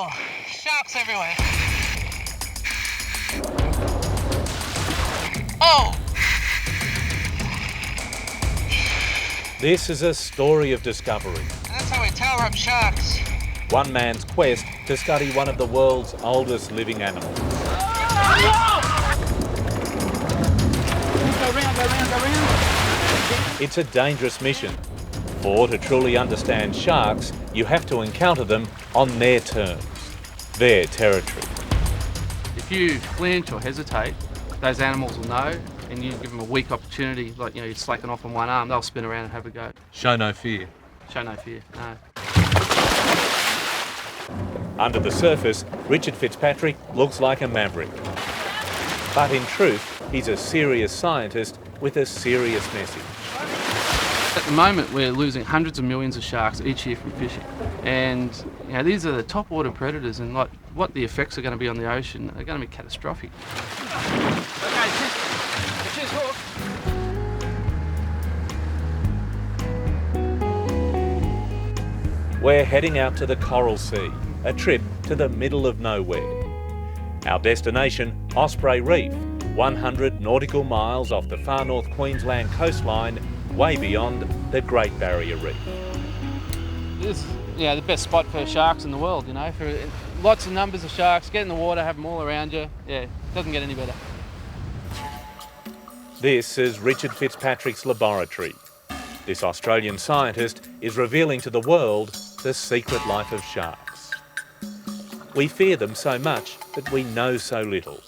Oh, sharks everywhere. Oh! This is a story of discovery. That's how we tower up sharks. One man's quest to study one of the world's oldest living animals. Go round. It's a dangerous mission. For to truly understand sharks, you have to encounter them on their terms, their territory. If you flinch or hesitate, those animals will know, and you give them a weak opportunity, like you're slacking off on one arm, they'll spin around and have a go. Show no fear. Show no fear, no. Under the surface, Richard Fitzpatrick looks like a maverick. But in truth, he's a serious scientist with a serious message. At the moment, we're losing hundreds of millions of sharks each year from fishing. And these are the top order predators, and what the effects are going to be on the ocean are going to be catastrophic. Okay, cheers, hook. We're heading out to the Coral Sea, a trip to the middle of nowhere. Our destination, Osprey Reef, 100 nautical miles off the far north Queensland coastline, way beyond the Great Barrier Reef. This is the best spot for sharks in the world, for lots of numbers of sharks, get in the water, have them all around you. Yeah, it doesn't get any better. This is Richard Fitzpatrick's laboratory. This Australian scientist is revealing to the world the secret life of sharks. We fear them so much that we know so little.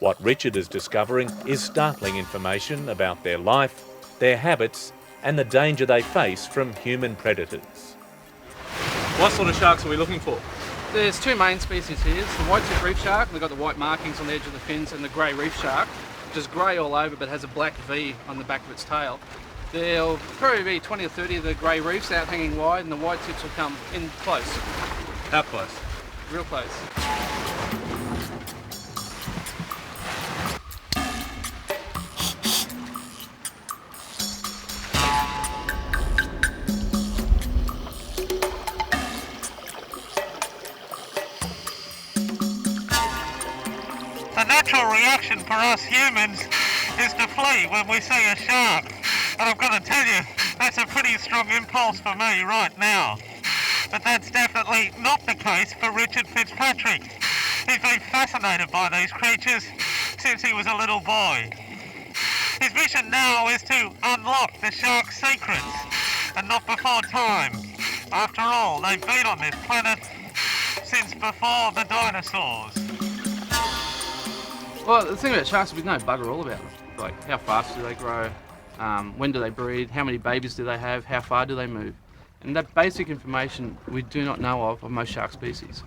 What Richard is discovering is startling information about their life, their habits, and the danger they face from human predators. What sort of sharks are we looking for? There's two main species here. It's the white-tip reef shark, they've got the white markings on the edge of the fins, and the grey reef shark, which is grey all over but has a black V on the back of its tail. There'll probably be 20 or 30 of the grey reefs out hanging wide, and the white tips will come in close. How close? Real close. The natural reaction for us humans is to flee when we see a shark. And I've got to tell you, that's a pretty strong impulse for me right now. But that's definitely not the case for Richard Fitzpatrick. He's been fascinated by these creatures since he was a little boy. His mission now is to unlock the shark's secrets, and not before time. After all, they've been on this planet since before the dinosaurs. Well, the thing about sharks is we know bugger all about them. Like, how fast do they grow? When do they breed? How many babies do they have? How far do they move? And that basic information we do not know of most shark species.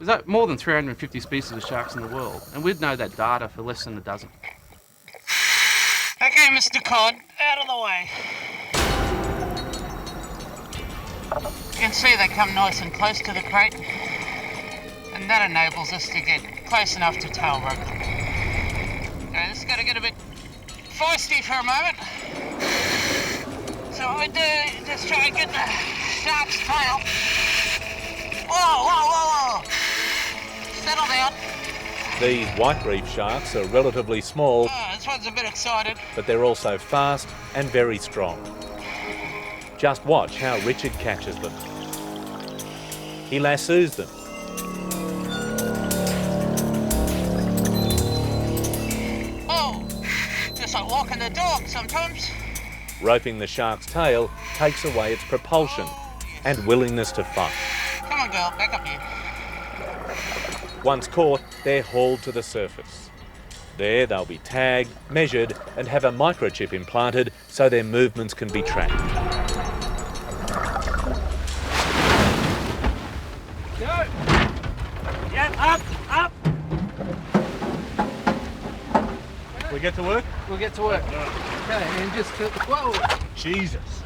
There's more than 350 species of sharks in the world, and we'd know that data for less than a dozen. Okay, Mr. Cod, out of the way. You can see they come nice and close to the crate, and that enables us to get close enough to tail rope them. Okay, this is going to get a bit feisty for a moment. So what we do is just try and get the shark's tail. Whoa! Settle down. These white reef sharks are relatively small, Oh, this one's a bit excited. but they're also fast and very strong. Just watch how Richard catches them. He lassoes them. Oh, just like walking the dog sometimes. Roping the shark's tail takes away its propulsion and willingness to fight. Come on, girl, back up here. Once caught, they're hauled to the surface. There they'll be tagged, measured, and have a microchip implanted so their movements can be tracked. Go! Yep, up! We get to work? We'll get to work. Okay, and just tilt the... Whoa! Jesus.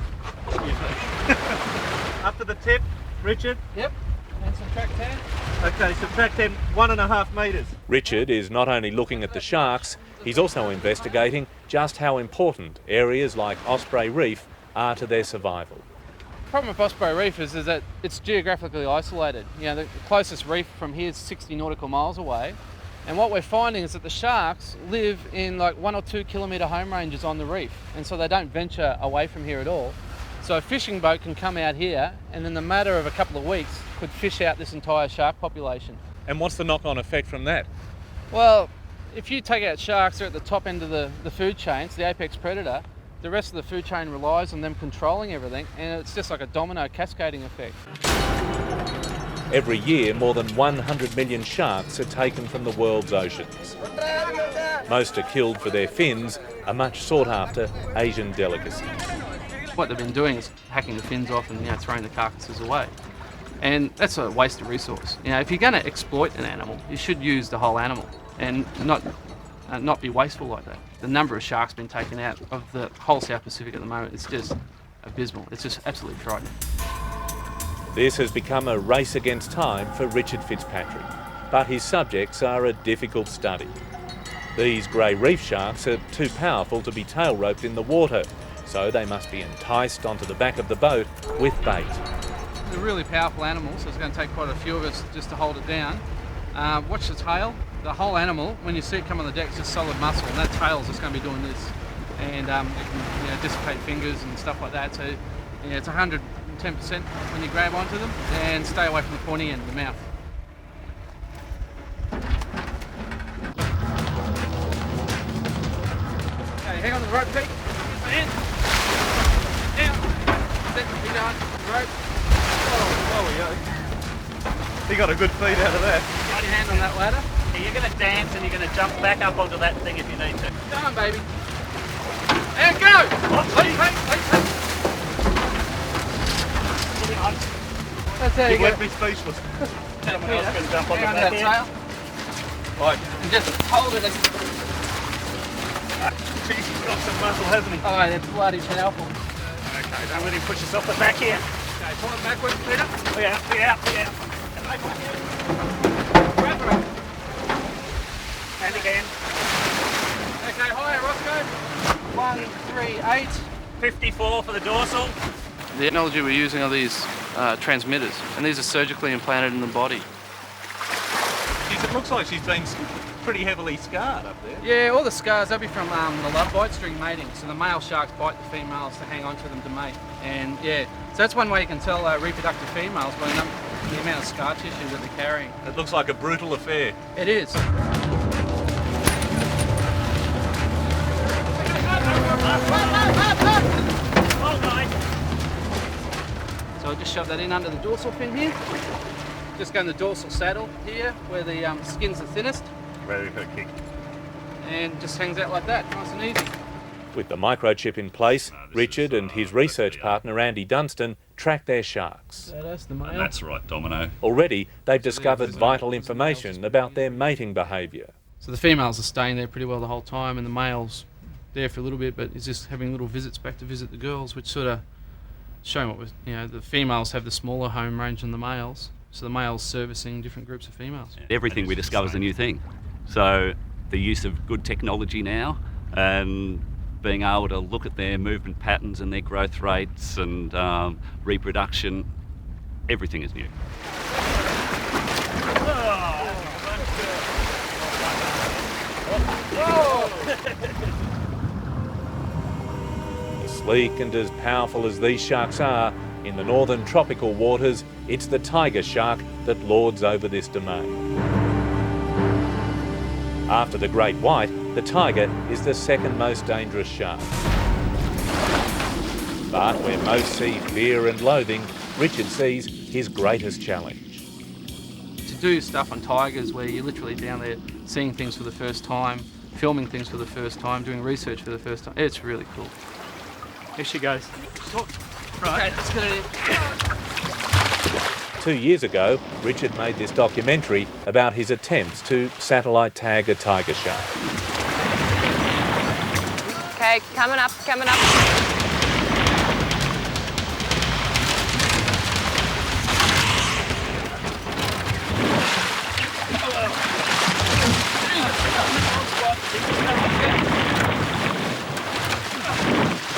Up to the tip, Richard. Yep, and subtract 10. Okay, subtract 10, 1.5 metres. Richard is not only looking at the sharks, he's also investigating just how important areas like Osprey Reef are to their survival. problem with Osprey Reef is that it's geographically isolated. You know, the closest reef from here is 60 nautical miles away. And what we're finding is that the sharks live in like 1 or 2 kilometre home ranges on the reef. And so they don't venture away from here at all. So a fishing boat can come out here and in the matter of a couple of weeks could fish out this entire shark population. And what's the knock-on effect from that? Well, if you take out sharks, they're at the top end of the food chain, it's the apex predator. The rest of the food chain relies on them controlling everything, and it's just like a domino cascading effect. Every year, more than 100 million sharks are taken from the world's oceans. Most are killed for their fins, a much sought-after Asian delicacy. What they've been doing is hacking the fins off and throwing the carcasses away. And that's a waste of resource. If you're going to exploit an animal, you should use the whole animal and not be wasteful like that. The number of sharks being taken out of the whole South Pacific at the moment is just abysmal. It's just absolutely frightening. This has become a race against time for Richard Fitzpatrick, but his subjects are a difficult study. These grey reef sharks are too powerful to be tail roped in the water, so they must be enticed onto the back of the boat with bait. It's a really powerful animal, so it's going to take quite a few of us just to hold it down. Watch the tail. The whole animal, when you see it come on the deck, it's just solid muscle, and that tail's just going to be doing this. And it can dissipate fingers and stuff like that. So it's 110% when you grab onto them, and stay away from the pointy end of the mouth. Okay, hang on to the rope, Pete. In. Out. Set. Keep going. Rope. Oh, we go. He got a good feed out of that. Got your hand on that ladder. Yeah, you're going to dance and you're going to jump back up onto that thing if you need to. Come on, baby. And go! Leap. That's how you He left go. me speechless. Someone else can jump on the Hang on to back that end. tail. Right. And just hold it. Jeez, he's got some muscle, hasn't he? Oh, that's bloody powerful. Okay, don't let him push us off the back here. Okay, pull it backwards, Peter. Yeah. Grab the rope. And again. Okay, higher, Roscoe. 1, 3, 8. 54 for the dorsal. The technology we're using are these transmitters, and these are surgically implanted in the body. It looks like she's been pretty heavily scarred up there. Yeah, all the scars, they'll be from the love bite string mating. So the male sharks bite the females to hang on to them to mate. And yeah, so that's one way you can tell reproductive females by the amount of scar tissue that they're carrying. It looks like a brutal affair. It is. Well done. So I'll just shove that in under the dorsal fin here. Just go in the dorsal saddle here, where the skin's the thinnest. Ready for a kick. And just hangs out like that, nice and easy. With the microchip in place, Richard and his research partner Andy Dunstan track their sharks. So that's the male. And that's right, Domino. Already, they've discovered vital information about their mating behaviour. So the females are staying there pretty well the whole time, and the male's there for a little bit, but is just having little visits back to visit the girls, which sort of showing what was, the females have the smaller home range than the males. So the males servicing different groups of females. Everything we discover is a new thing. So the use of good technology now and being able to look at their movement patterns and their growth rates and reproduction, everything is new. As sleek and as powerful as these sharks are, in the northern tropical waters, it's the tiger shark that lords over this domain. After the great white, the tiger is the second most dangerous shark. But where most see fear and loathing, Richard sees his greatest challenge. To do stuff on tigers where you're literally down there seeing things for the first time, filming things for the first time, doing research for the first time, it's really cool. Here she goes. Right. Okay, let's get it in. 2 years ago, Richard made this documentary about his attempts to satellite tag a tiger shark. Okay, coming up.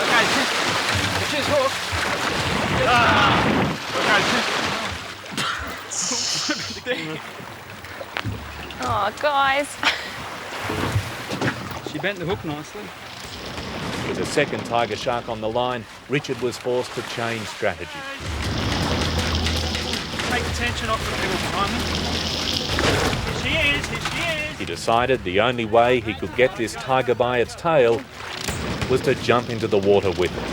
Okay, she's hooked. Oh, guys. She bent the hook nicely. With a second tiger shark on the line, Richard was forced to change strategy. Take the tension off the people behind me. Here she is, here she is. He decided the only way he could get this tiger by its tail was to jump into the water with it.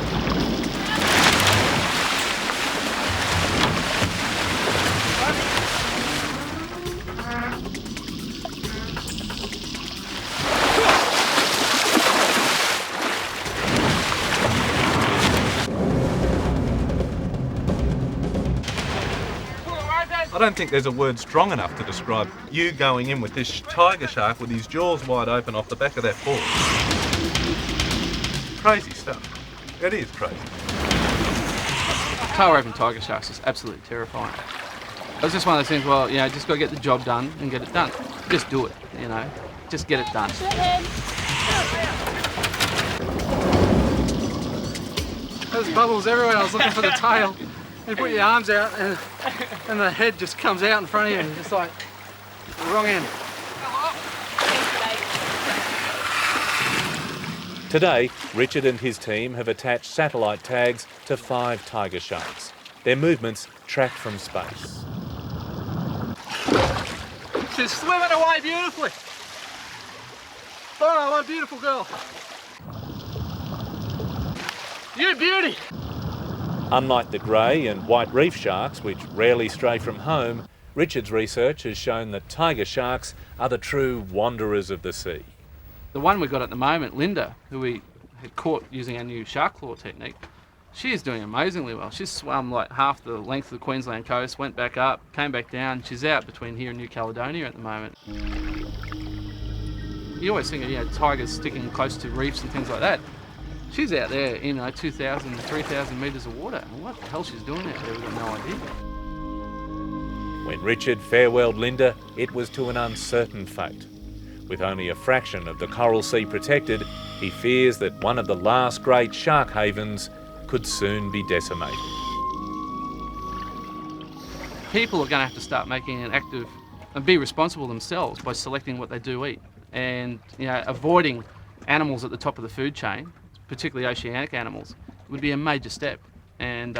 I don't think there's a word strong enough to describe you going in with this tiger shark with his jaws wide open off the back of that board. Crazy stuff. It is crazy. Tail open tiger sharks is absolutely terrifying. It was just one of those things, well, you know, just got to get the job done and get it done. Just do it, you know, just get it done. There's bubbles everywhere. I was looking for the tail. You put your arms out and the head just comes out in front of you and just like the wrong end. Today, Richard and his team have attached satellite tags to 5 tiger sharks. Their movements tracked from space. She's swimming away beautifully. Oh, what a beautiful girl. You beauty. Unlike the grey and white reef sharks, which rarely stray from home, Richard's research has shown that tiger sharks are the true wanderers of the sea. The one we've got at the moment, Linda, who we had caught using our new shark claw technique, she is doing amazingly well. She's swum like half the length of the Queensland coast, went back up, came back down. She's out between here and New Caledonia at the moment. You always think of, you know, tigers sticking close to reefs and things like that. She's out there in 2,000 to 3,000 metres of water. And what the hell she's doing out there, we've got no idea. When Richard farewelled Linda, it was to an uncertain fate. With only a fraction of the coral sea protected, he fears that one of the last great shark havens could soon be decimated. People are going to have to start making an active and be responsible themselves by selecting what they do eat and, you know, avoiding animals at the top of the food chain, particularly oceanic animals, would be a major step. And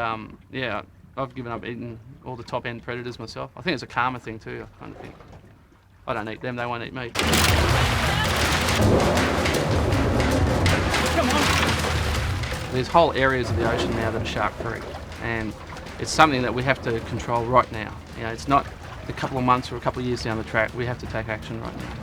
yeah, I've given up eating all the top end predators myself. I think it's a karma thing too. I kind of think I don't eat them, they won't eat me. Come on. There's whole areas of the ocean now that are shark free, and it's something that we have to control right now. You know, it's not a couple of months or a couple of years down the track. We have to take action right now.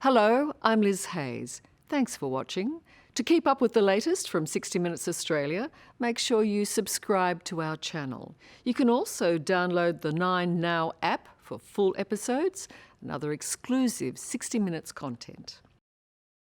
Hello, I'm Liz Hayes. Thanks for watching. To keep up with the latest from 60 Minutes Australia, make sure you subscribe to our channel. You can also download the 9Now app for full episodes and other exclusive 60 Minutes content.